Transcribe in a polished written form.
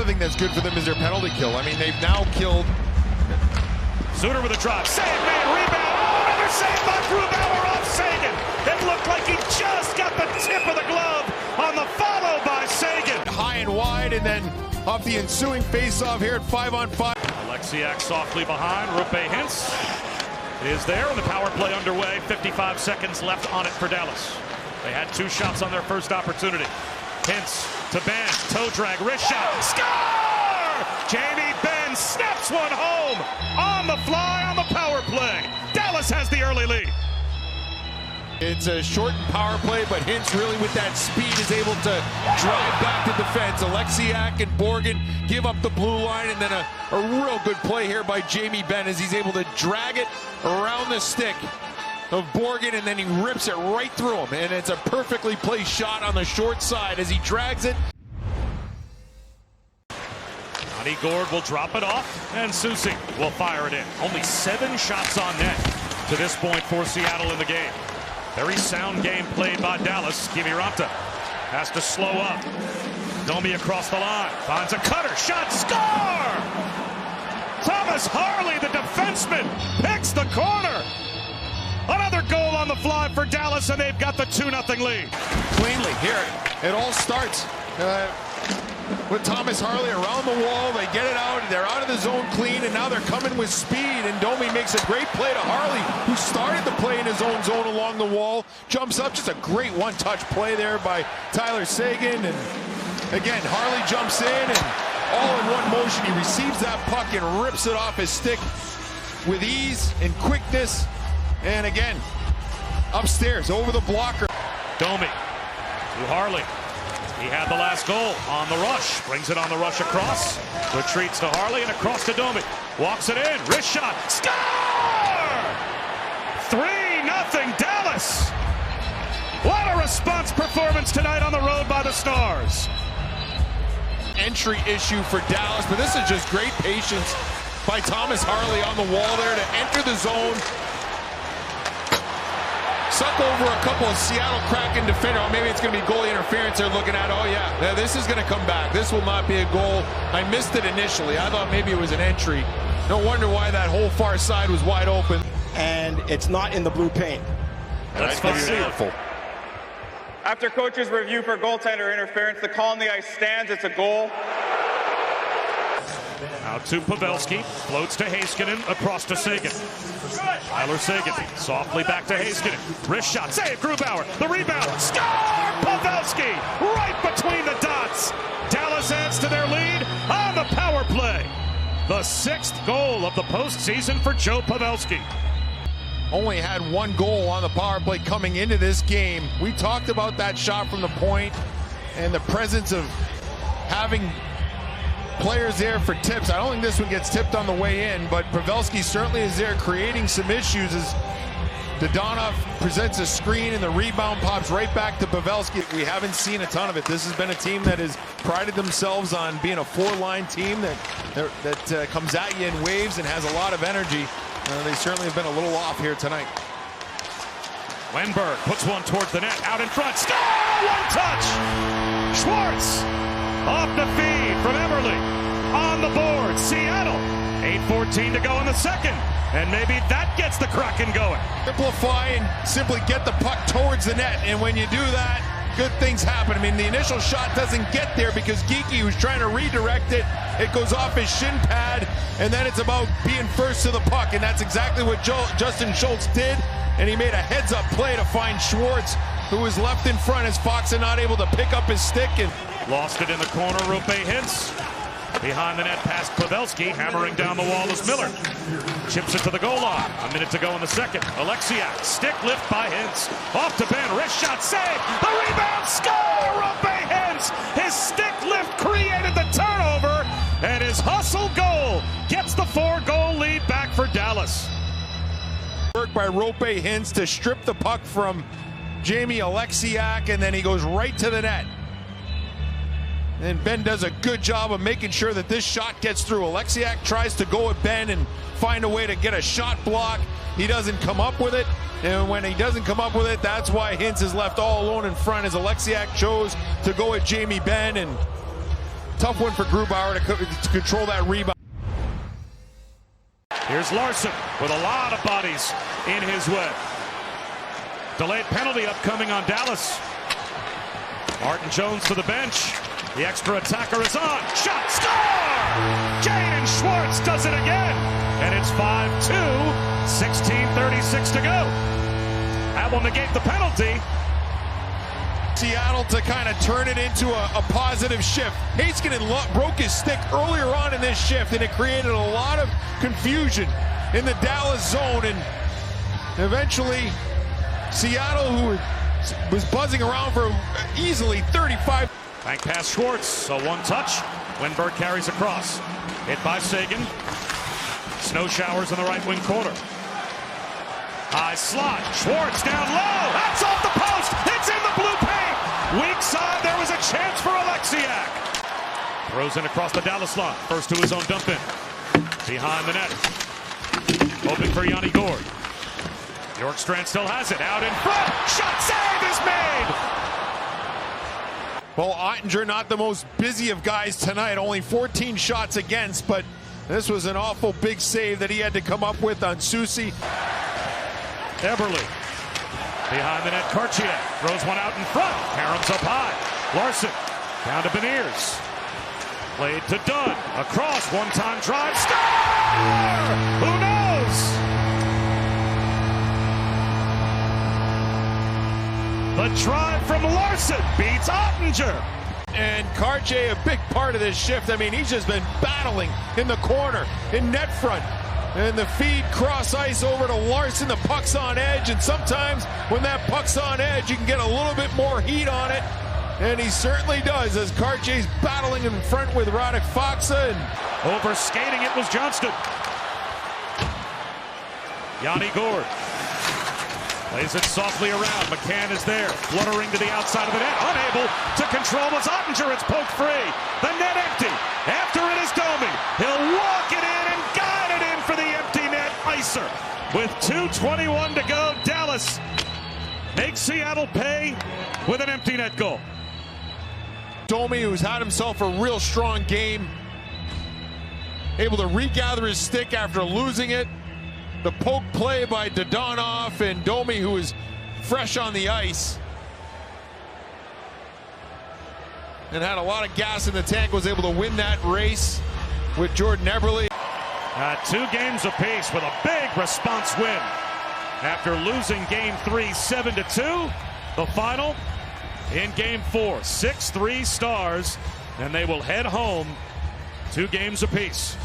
other thing that's good for them is their penalty kill. I mean, they've now killed. Suter with a drop. Save, man, rebound. Oh, another save by Grubauer off Sagan. It looked like he just got the tip of the glove on the follow by Sagan. High and wide, and then off the ensuing face-off here at 5-on-5. Alexiak softly behind. Roope Hintz is there, and the power play underway. 55 seconds left on it for Dallas. They had 2 shots on their first opportunity. Hintz to Benn, toe drag, wrist shot, score! Jamie Benn snaps one home on the fly on the power play. Dallas has the early lead. It's a shortened power play, but Hintz really with that speed is able to drive back to defense. Alexiak and Borgen give up the blue line, and then a real good play here by Jamie Benn as he's able to drag it around the stick of Borgen, and then he rips it right through him. And it's a perfectly placed shot on the short side as he drags it. Johnny Gord will drop it off, and Susi will fire it in. Only 7 shots on net to this point for Seattle in the game. Very sound game played by Dallas. Kiviranta has to slow up. Domi across the line. Finds a cutter. Shot. Score! Thomas Harley, the defenseman, picks the corner. Another goal on the fly for Dallas, and they've got the 2-0 lead. Cleanly, here it all starts with Thomas Harley around the wall. They get it out. They're out of the zone clean, and now they're coming with speed. And Domi makes a great play to Harley, who started the play in his own zone along the wall. Jumps up, just a great one-touch play there by Tyler Seguin. And again, Harley jumps in, and all in one motion, he receives that puck and rips it off his stick with ease and quickness. And again, upstairs, over the blocker. Domi to Harley. He had the last goal on the rush. Brings it on the rush across. Retreats to Harley and across to Domi. Walks it in. Wrist shot. Score! 3-0 Dallas. What a response performance tonight on the road by the Stars. Entry issue for Dallas, but this is just great patience by Thomas Harley on the wall there to enter the zone. Suck over a couple of Seattle Kraken defender. Or maybe it's going to be goalie interference they're looking at. Oh, yeah, this is going to come back. This will not be a goal. I missed it initially. I thought maybe it was an entry. No wonder why that whole far side was wide open. And it's not in the blue paint. That's beautiful. After coach's review for goaltender interference, the call on the ice stands. It's a goal. Out to Pavelski, floats to Heiskanen, across to Sagan. Tyler Sagan, softly back to Heiskanen. Wrist shot, save, Grubauer, the rebound, score! Pavelski, right between the dots. Dallas adds to their lead on the power play. The 6th goal of the postseason for Joe Pavelski. Only had 1 goal on the power play coming into this game. We talked about that shot from the point and the presence of having players there for tips. I don't think this one gets tipped on the way in, but Pavelski certainly is there creating some issues as Dodonov presents a screen and the rebound pops right back to Pavelski. We haven't seen a ton of it. This has been a team that has prided themselves on being a 4-line team that comes at you in waves and has a lot of energy. They certainly have been a little off here tonight. Wenberg puts one towards the net, out in front, score! One touch! Schwartz off the feed from Eberle on the board. Seattle, 8:14 to go in the second, and maybe that gets the Kraken going. Simplify and simply get the puck towards the net, and when you do that, good things happen. I mean, the initial shot doesn't get there because Geekie was trying to redirect it. It goes off his shin pad, and then it's about being first to the puck, and that's exactly what Justin Schultz did, and he made a heads-up play to find Schwartz, who was left in front as Foxa not able to pick up his stick. And lost it in the corner. Roope Hintz behind the net past Pavelski. Hammering down the wall is Miller. Chips it to the goal line. A minute to go in the second. Alexiak, stick lift by Hintz. Off to Benn, wrist shot, save. The rebound, score! Roope Hintz. His stick lift created the turnover, and his hustle goal gets the 4-goal lead back for Dallas. Work by Roope Hintz to strip the puck from Jamie Alexiak, and then he goes right to the net. And Benn does a good job of making sure that this shot gets through. Alexiak tries to go at Benn and find a way to get a shot block. He doesn't come up with it. And when he doesn't come up with it, that's why Hintz is left all alone in front as Alexiak chose to go at Jamie Benn. And tough one for Grubauer to control that rebound. Here's Larson with a lot of bodies in his way. Delayed penalty upcoming on Dallas. Martin Jones to the bench. The extra attacker is on. Shot, score! Jaden Schwartz does it again. And it's 5-2, 16:36 to go. That will negate the penalty. Seattle to kind of turn it into a positive shift. Heiskanen broke his stick earlier on in this shift, and it created a lot of confusion in the Dallas zone. And eventually, Seattle, who was buzzing around for easily 35. Bank pass Schwartz, so one touch. Winberg carries across. Hit by Sagan. Snow showers in the right wing corner. High slot. Schwartz down low. That's off the post. It's in the blue paint. Weak side. There was a chance for Alexiak. Throws in across the Dallas line. First to his own dump in. Behind the net. Hoping for Yanni Gord. Bjorkstrand still has it. Out in front. Shot save is made. Well, Ottinger not the most busy of guys tonight. Only 14 shots against, but this was an awful big save that he had to come up with on Susie. Eberle. Behind the net, Cartier throws one out in front. Karam's up high. Larson down to Beniers. Played to Dunn. Across, one-time drive. Score! Who knows? The drive from Larson beats Ottinger. And Cartier, a big part of this shift. I mean, he's just been battling in the corner, in net front. And the feed cross ice over to Larson. The puck's on edge, and sometimes when that puck's on edge, you can get a little bit more heat on it. And he certainly does, as Cartier's battling in front with Radek Faksa. And over skating it was Johnston. Yanni Gord plays it softly around. McCann is there, fluttering to the outside of the net. Unable to control was Ottinger. It's poked free. The net empty. After it is Domi. He'll walk it in and guide it in for the empty net. Icer. With 2:21 to go, Dallas makes Seattle pay with an empty net goal. Domi, who's had himself a real strong game, able to regather his stick after losing it. The poke play by Dodonov, and Domi, who is fresh on the ice and had a lot of gas in the tank, was able to win that race with Jordan Eberle. 2 games apiece with a big response win. After losing Game 3 7-2, the final in Game 4, 6-3 Stars, and they will head home 2 games apiece.